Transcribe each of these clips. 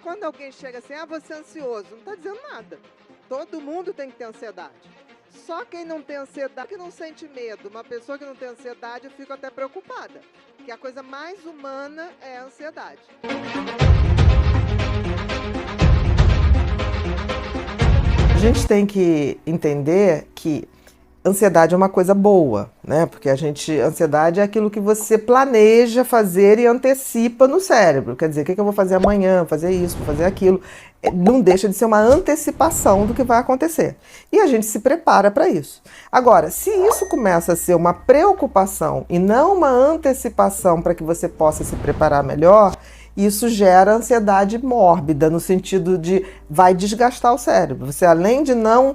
Quando alguém chega assim, você é ansioso, não está dizendo nada. Todo mundo tem que ter ansiedade. Só quem não tem ansiedade, que não sente medo. Uma pessoa que não tem ansiedade, eu fico até preocupada. Porque a coisa mais humana é a ansiedade. A gente tem que entender que ansiedade é uma coisa boa, né? Porque ansiedade é aquilo que você planeja fazer e antecipa no cérebro. Quer dizer, o que eu vou fazer amanhã, fazer isso, vou fazer aquilo. Não deixa de ser uma antecipação do que vai acontecer. E a gente se prepara para isso. Agora, se isso começa a ser uma preocupação e não uma antecipação para que você possa se preparar melhor, isso gera ansiedade mórbida, no sentido de vai desgastar o cérebro. Você, além de não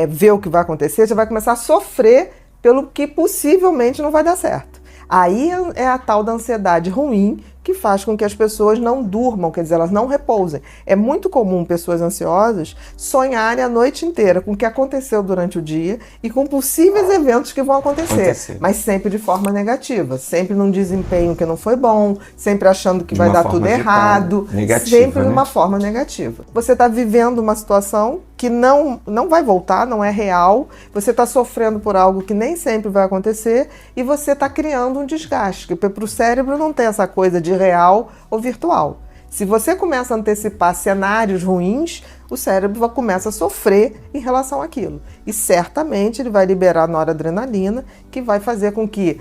ver o que vai acontecer, você vai começar a sofrer pelo que possivelmente não vai dar certo. Aí é a tal da ansiedade ruim, que faz com que as pessoas não durmam, quer dizer, elas não repousem. É muito comum pessoas ansiosas sonharem a noite inteira com o que aconteceu durante o dia e com possíveis eventos que vão acontecer, mas sempre de forma negativa, sempre num desempenho que não foi bom, sempre achando que vai dar tudo errado, sempre de uma forma negativa. Você está vivendo uma situação que não vai voltar, não é real, você está sofrendo por algo que nem sempre vai acontecer e você está criando um desgaste, porque para o cérebro não tem essa coisa de real ou virtual. Se você começa a antecipar cenários ruins, o cérebro começa a sofrer em relação àquilo. E certamente ele vai liberar noradrenalina, que vai fazer com que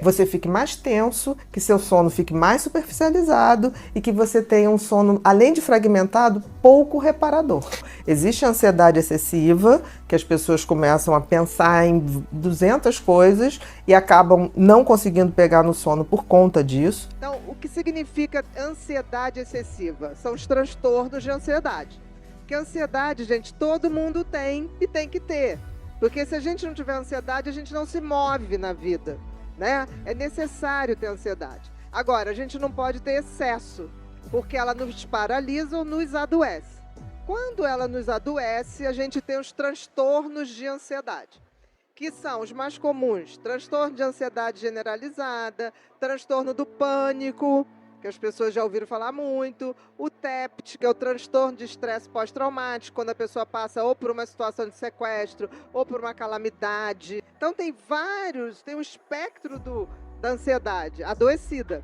você fique mais tenso, que seu sono fique mais superficializado e que você tenha um sono, além de fragmentado, pouco reparador. Existe a ansiedade excessiva, que as pessoas começam a pensar em 200 coisas e acabam não conseguindo pegar no sono por conta disso. Então, o que significa ansiedade excessiva? São os transtornos de ansiedade. Porque ansiedade, gente, todo mundo tem e tem que ter. Porque se a gente não tiver ansiedade, a gente não se move na vida, né? É necessário ter ansiedade. Agora, a gente não pode ter excesso, porque ela nos paralisa ou nos adoece. Quando ela nos adoece, a gente tem os transtornos de ansiedade, que são os mais comuns: transtorno de ansiedade generalizada, transtorno do pânico, que as pessoas já ouviram falar muito, o TEPT, que é o transtorno de estresse pós-traumático, quando a pessoa passa ou por uma situação de sequestro, ou por uma calamidade. Então tem um espectro da ansiedade adoecida.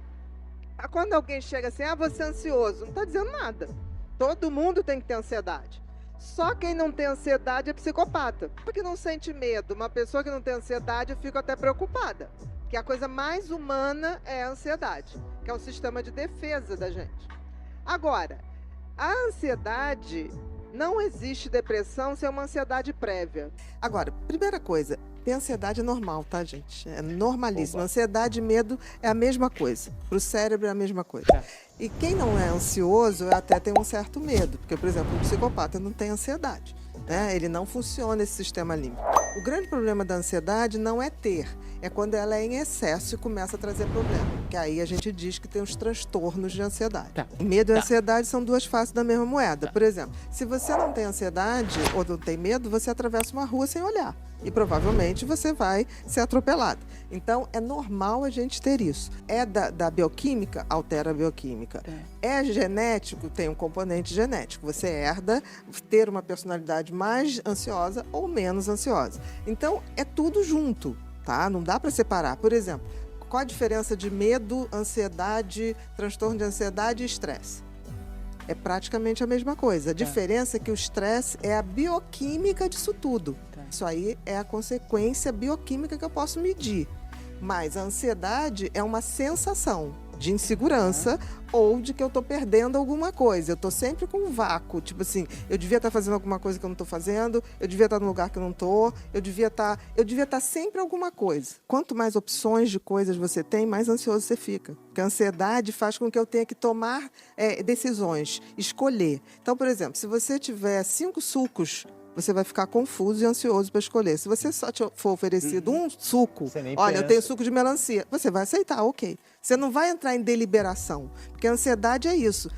Quando alguém chega assim, você é ansioso, não está dizendo nada. Todo mundo tem que ter ansiedade. Só quem não tem ansiedade é psicopata, porque não sente medo. Uma pessoa que não tem ansiedade, eu fico até preocupada. Que a coisa mais humana é a ansiedade, que é um sistema de defesa da gente. Agora, a ansiedade, não existe depressão sem uma ansiedade prévia. Agora, primeira coisa, ter ansiedade é normal, tá, gente? É normalíssimo. Ansiedade e medo é a mesma coisa. Para o cérebro é a mesma coisa. E quem não é ansioso até tem um certo medo, porque, por exemplo, o psicopata não tem ansiedade, né? Ele não funciona esse sistema límbico. O grande problema da ansiedade não é ter, é quando ela é em excesso e começa a trazer problema. Que aí a gente diz que tem os transtornos de ansiedade. Medo e ansiedade são duas faces da mesma moeda. Por exemplo, se você não tem ansiedade ou não tem medo, você atravessa uma rua sem olhar. E provavelmente você vai ser atropelado. Então, é normal a gente ter isso. É da bioquímica? Altera a bioquímica. É genético? Tem um componente genético. Você herda ter uma personalidade mais ansiosa ou menos ansiosa. Então, é tudo junto, tá? Não dá para separar. Por exemplo, qual a diferença de medo, ansiedade, transtorno de ansiedade e estresse? É praticamente a mesma coisa. A diferença é que o estresse é a bioquímica disso tudo. Isso aí é a consequência bioquímica que eu posso medir. Mas a ansiedade é uma sensação de insegurança ou de que eu estou perdendo alguma coisa. Eu estou sempre com um vácuo. Tipo assim, eu devia estar fazendo alguma coisa que eu não estou fazendo, eu devia estar num lugar que eu não estou, eu devia estar sempre alguma coisa. Quanto mais opções de coisas você tem, mais ansioso você fica. Porque a ansiedade faz com que eu tenha que tomar decisões, escolher. Então, por exemplo, se você tiver 5 sucos, você vai ficar confuso e ansioso para escolher. Se você só te for oferecido um suco, olha, eu tenho suco de melancia, você vai aceitar, ok. Você não vai entrar em deliberação, porque a ansiedade é isso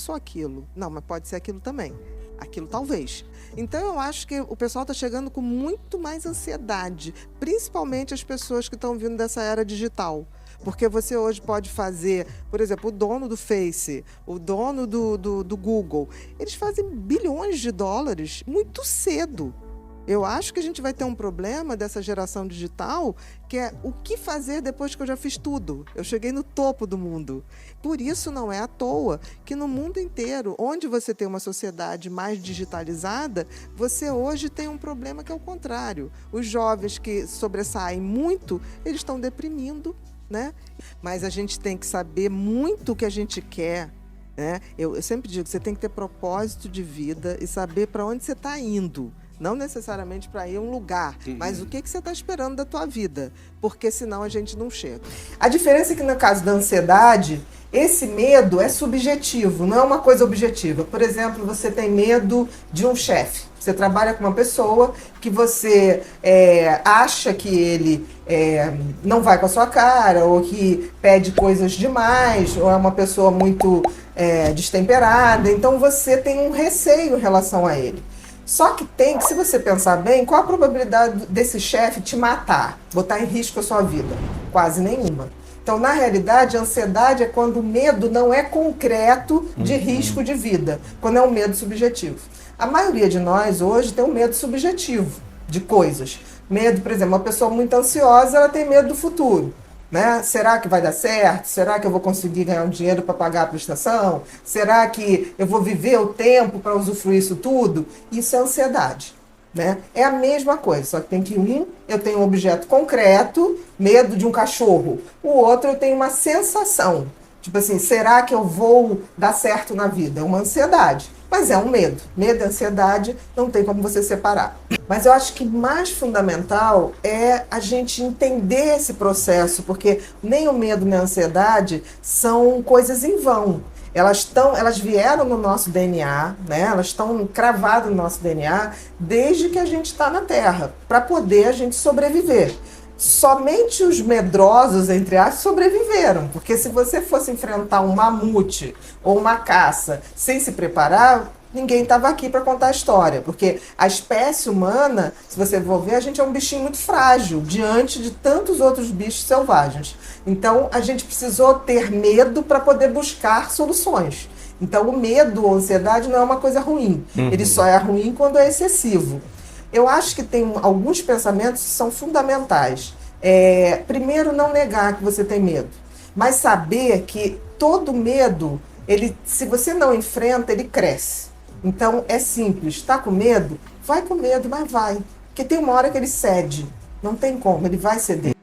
ou aquilo. Não, mas pode ser aquilo também. Aquilo talvez. Então eu acho que o pessoal está chegando com muito mais ansiedade, principalmente as pessoas que estão vindo dessa era digital. Porque você hoje pode fazer, por exemplo, o dono do Face, o dono do Google, eles fazem bilhões de dólares muito cedo. Eu acho que a gente vai ter um problema dessa geração digital, que é o que fazer depois que eu já fiz tudo. Eu cheguei no topo do mundo. Por isso não é à toa que no mundo inteiro, onde você tem uma sociedade mais digitalizada, você hoje tem um problema que é o contrário. Os jovens que sobressaem muito, eles estão deprimindo, né? Mas a gente tem que saber muito o que a gente quer, né? Eu sempre digo, você tem que ter propósito de vida e saber para onde você está indo. Não necessariamente para ir a um lugar, mas o que você está esperando da tua vida, porque senão a gente não chega. A diferença é que no caso da ansiedade, esse medo é subjetivo, não é uma coisa objetiva. Por exemplo, você tem medo de um chefe. Você trabalha com uma pessoa que você acha que ele não vai com a sua cara, ou que pede coisas demais, ou é uma pessoa muito destemperada. Então você tem um receio em relação a ele. Só que se você pensar bem, qual a probabilidade desse chefe te matar, botar em risco a sua vida? Quase nenhuma. Então, na realidade, a ansiedade é quando o medo não é concreto de risco de vida, quando é um medo subjetivo. A maioria de nós hoje tem um medo subjetivo de coisas. Medo, por exemplo, uma pessoa muito ansiosa, ela tem medo do futuro. Né? Será que vai dar certo? Será que eu vou conseguir ganhar um dinheiro para pagar a prestação? Será que eu vou viver o tempo para usufruir isso tudo? Isso é ansiedade. Né? É a mesma coisa, só que tem que eu tenho um objeto concreto, medo de um cachorro. O outro eu tenho uma sensação. Tipo assim, será que eu vou dar certo na vida? É uma ansiedade. Mas é um medo. Medo e ansiedade não tem como você separar. Mas eu acho que mais fundamental é a gente entender esse processo, porque nem o medo nem a ansiedade são coisas em vão. Elas vieram no nosso DNA, né? Elas estão cravadas no nosso DNA desde que a gente está na Terra, para poder a gente sobreviver. Somente os medrosos, entre aspas, sobreviveram. Porque se você fosse enfrentar um mamute ou uma caça sem se preparar, ninguém estava aqui para contar a história. Porque a espécie humana, se você for ver, a gente é um bichinho muito frágil diante de tantos outros bichos selvagens. Então, a gente precisou ter medo para poder buscar soluções. Então, o medo ou a ansiedade não é uma coisa ruim. Ele só é ruim quando é excessivo. Eu acho que tem alguns pensamentos que são fundamentais. Primeiro, não negar que você tem medo, mas saber que todo medo, se você não enfrenta, ele cresce. Então, é simples. Está com medo? Vai com medo, mas vai. Porque tem uma hora que ele cede. Não tem como, ele vai ceder.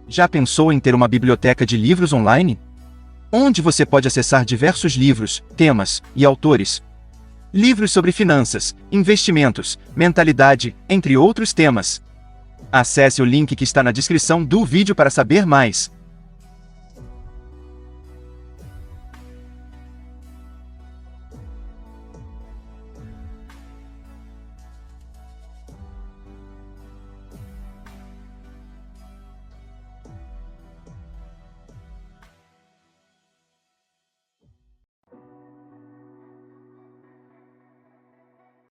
Já pensou em ter uma biblioteca de livros online? Onde você pode acessar diversos livros, temas e autores. Livros sobre finanças, investimentos, mentalidade, entre outros temas. Acesse o link que está na descrição do vídeo para saber mais.